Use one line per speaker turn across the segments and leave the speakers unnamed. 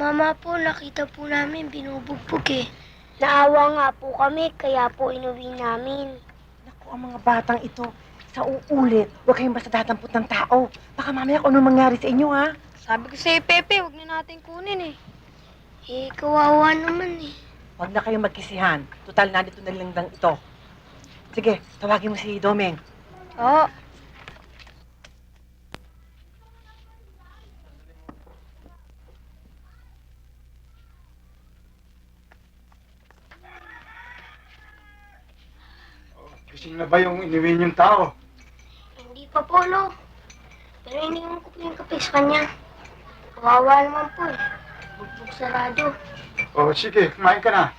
Mama po, nakita po namin binubugbog eh.
Naawa nga po kami, kaya po inuwi namin.
Naku, ang mga batang ito, sa uulit, huwag kayong basta dadampot ng tao. Baka mamaya kung anong mangyari sa inyo, ha?
Sabi ko sa'yo, Pepe, huwag na natin kunin eh. Eh, kawawa naman eh.
Huwag na kayong magkisihan. Total, nandito na lang ito. Sige, tawagin mo si Domeng.
Oo.
Gising na ba yung iniwi niyong tao?
Hindi pa po, Lo. Pero iniwan ko po yung kape sa kanya. Kawawa naman po eh. Bugbog sarado.
O sige, kumain ka na.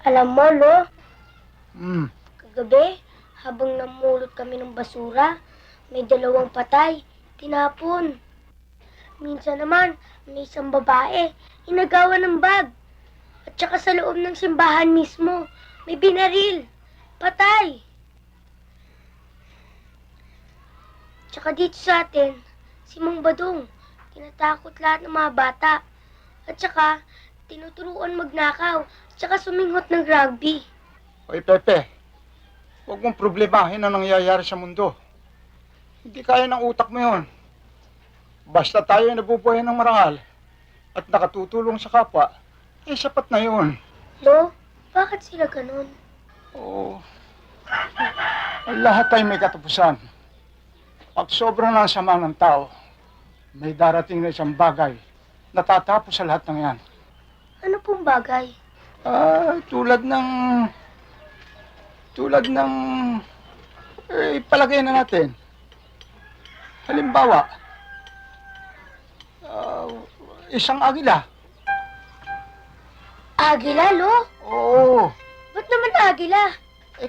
Alam mo, Lo,
Hmm.
kagabi, habang namulot kami ng basura, may 2 patay, tinapon. Minsan naman, may isang babae, inagawan ng bag. At saka sa loob ng simbahan mismo, may binaril, patay. Tsaka dito sa atin, si Mang Badong, tinatakot lahat ng mga bata. At saka, tinuturuan magnakaw, at saka suminghot ng rugby.
Oy, Pepe. Huwag mong problemahin ang nangyayari sa mundo. Hindi kaya ng utak mo yun. Basta tayo ay nabubuhay ng marangal at nakatutulong sa kapwa, eh sapat na yun.
Lo, bakit sila ganun?
Oo. Ang lahat ay may katapusan. Pag sobrang ng sama ng tao, may darating na isang bagay na tatapos sa lahat ng yan.
Ano pong bagay?
Tulad ng, palagay na natin. Halimbawa, isang agila.
Agila, Lo?
Oo.
Ba't naman agila?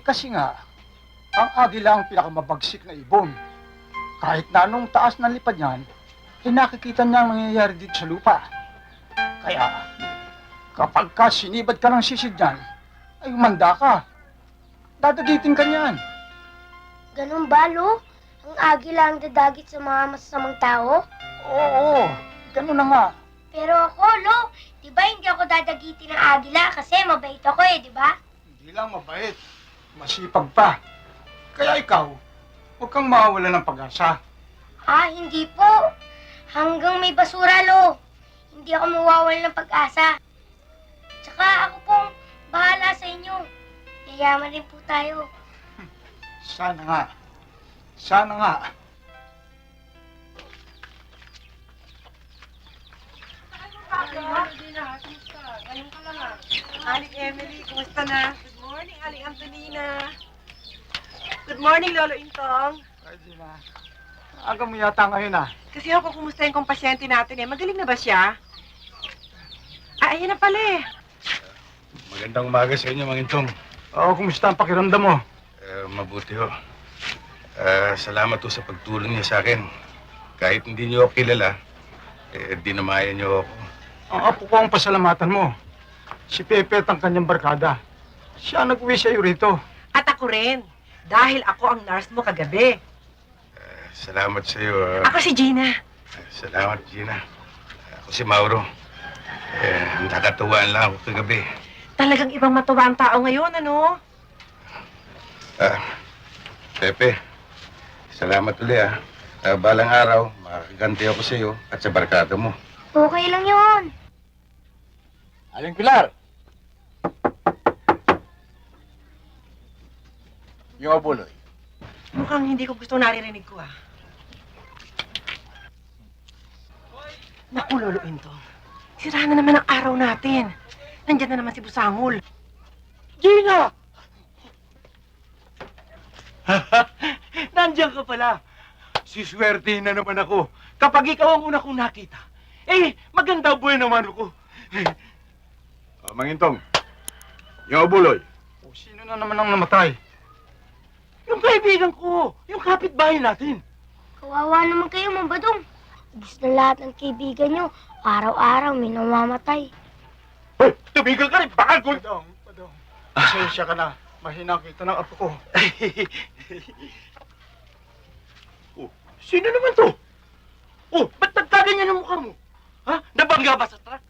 Kasi nga, ang agila ang pinakamabagsik na ibon. Kahit na anong taas ng lipad niyan, nakikita niya ang nangyayari dito sa lupa. Kaya, kapag ka sinibad ka ng sisid niyan, ay umanda ka. Dadagitin ka niyan.
Ganun ba, Lo? Ang agila ang dadagit sa mga masasamang tao?
Oo, ganun na nga.
Pero ako, Lo, di ba hindi ako dadagitin ng agila kasi mabait ako eh, di ba?
Hindi lang mabait, masipag pa. Kaya ikaw, huwag kang mawawala ng pag-asa.
Ah, hindi po. Hanggang may basura, Lo. Hindi ako mawawala ng pag-asa. Tsaka ako pong bahala sa inyo. Yayaman rin po tayo.
Sana nga. Sana nga.
Aling Emily, kumusta na? Good morning, Aling Antonina. Good morning, Lolo Intong.
Ay, Gina. Aga mo yata ngayon
Kasi ako kumusta yung pasyente natin eh. Magaling na ba siya? Ayan na pala eh.
Magandang umaga sa inyo, Mang Intong.
Oo, kumusta ang pakiramdam mo?
Mabuti ho. Salamat ho sa pagtulong niyo sa akin. Kahit hindi niyo ako kilala, dinamayan niyo ako.
Ang apo ko ang pasalamatan mo. Si Pepe at ang kanyang barkada. Siya nag-uwi sa'yo rito.
At ako rin. Dahil ako ang nurse mo kagabi.
Salamat sa iyo.
Ako si Gina.
Salamat, Gina. Ako si Mauro. Nakatuwaan lang ako kagabi.
Talagang ibang matuwa ang tao ngayon, ano?
Pepe, salamat ulit balang araw, makakaganti ako sa iyo at sa barkada mo.
Okay lang yun.
Aling Pilar! Yung abuloy.
Mukhang hindi ko gusto naririnig ko, ah. Naku, Lolo Intong. Sira na naman ang araw natin. Nandiyan na naman si Busangol.
Gina! Nandiyan ka pala. Siswertehin na naman ako. Kapag ikaw ang una kong nakita, maganda buhay naman ako.
Mangintong, yung abuloy.
O, sino na naman ang namatay?
Yung kaibigan ko! Yung kapitbahay natin!
Kawawa naman kayo, Mambadong. Ubus na lahat ng kaibigan nyo. Araw-araw may namamatay.
Hoy, tumigil ka rin! Baka kung...
Padong. Pasensya ka na. Mahina kita ng apo ko.
Oh, sino naman to? Oh, ba't nagkaganyan ang mukha mo? Ha? Nabangga ba sa truck?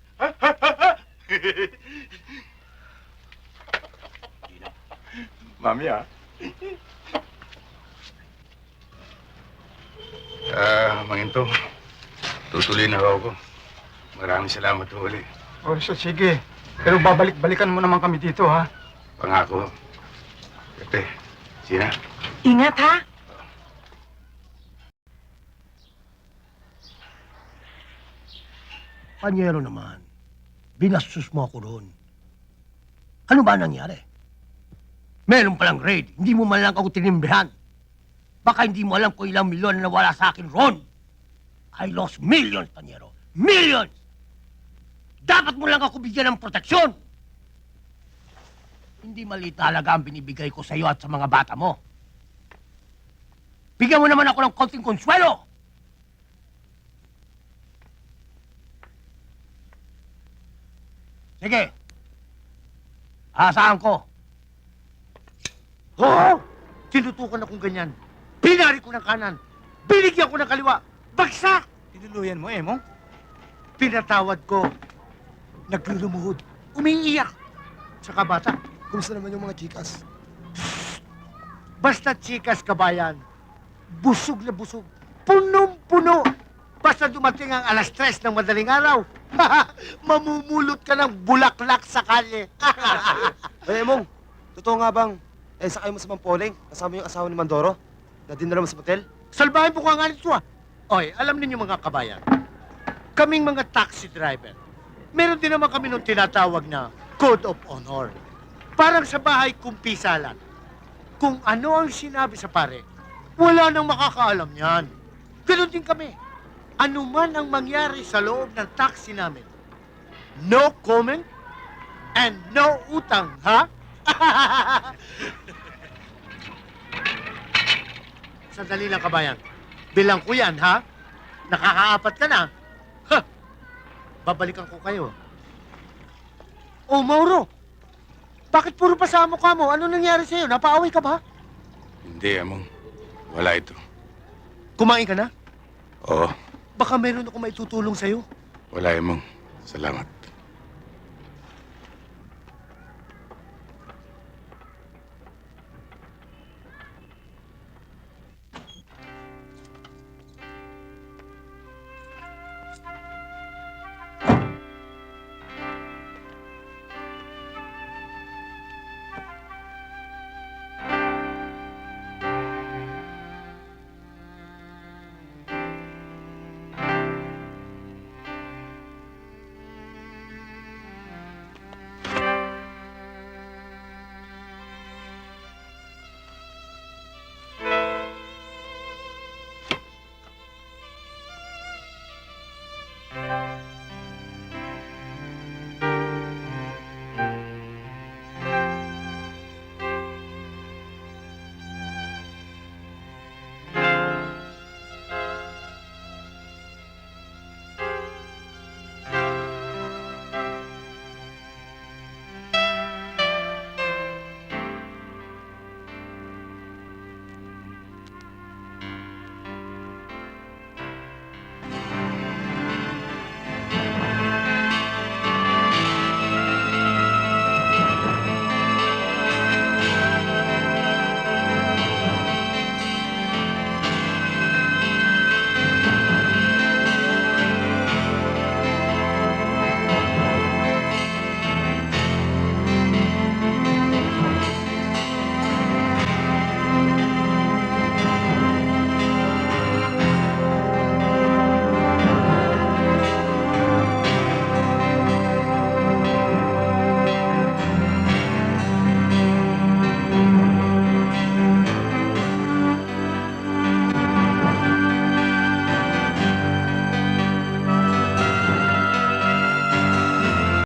Mami, Mangintong, tutuloy na ako. Maraming salamat po ulit.
O, sige. Pero babalik-balikan mo naman kami dito, ha?
Pangako. Pepe, Sina.
Ingat, ha?
Panyero naman, binastos mo ako roon. Ano ba nangyari? Meron palang raid, hindi mo man lang ako tinimbrihan. Baka hindi mo alam kung ilang milyon na nawala sa akin roon. I lost millions, Panyero. Millions! Dapat mo lang ako bigyan ng proteksyon. Hindi maliit na halaga ang binibigay ko sa iyo at sa mga bata mo. Bigyan mo naman ako ng konting konsuelo. Sige. Asahan ko. Oo! Tinutukan akong ganyan. Pinari ko ng kanan. Binigyan ko ng kaliwa. Bagsak!
Tinuluyan mo, Emong?
Pinatawad ko. Naglulumuhod. Umiiyak. Saka bata.
Kumusta naman yung mga chikas?
Basta chikas kabayan. Busog na busog. Punong-puno. Basta dumating ang alas 3 ng madaling araw. Mamumulot ka ng bulaklak sa kalye.
Eh, Emong, totoo nga bang, sakay mo sa Mampoling, kasama yung asawa ni Mandoro, na dinala mo sa motel?
Salbahin mo ka nga nito ah. Oy, alam ninyo mga kabayan, kaming mga taxi driver, meron din naman kami nung tinatawag na Code of Honor. Parang sa bahay kumpisalan. Kung ano ang sinabi sa pare, wala nang makakaalam yan. Ganon din kami. Ano man ang mangyari sa loob ng taxi namin, no comment and no utang, ha? Sandali lang, kabayan. Bilang ko yan, ha? Nakakaapat ka na. Ha! Babalikan ko kayo. Oh, Mauro! Bakit puro pa sa mukha mo? Ano nangyari sa'yo? Napaaway ka ba?
Hindi, Among. Wala ito.
Kumain ka na?
Oo,
Baka meron ako maitutulong sa'yo.
wala, Among. Salamat.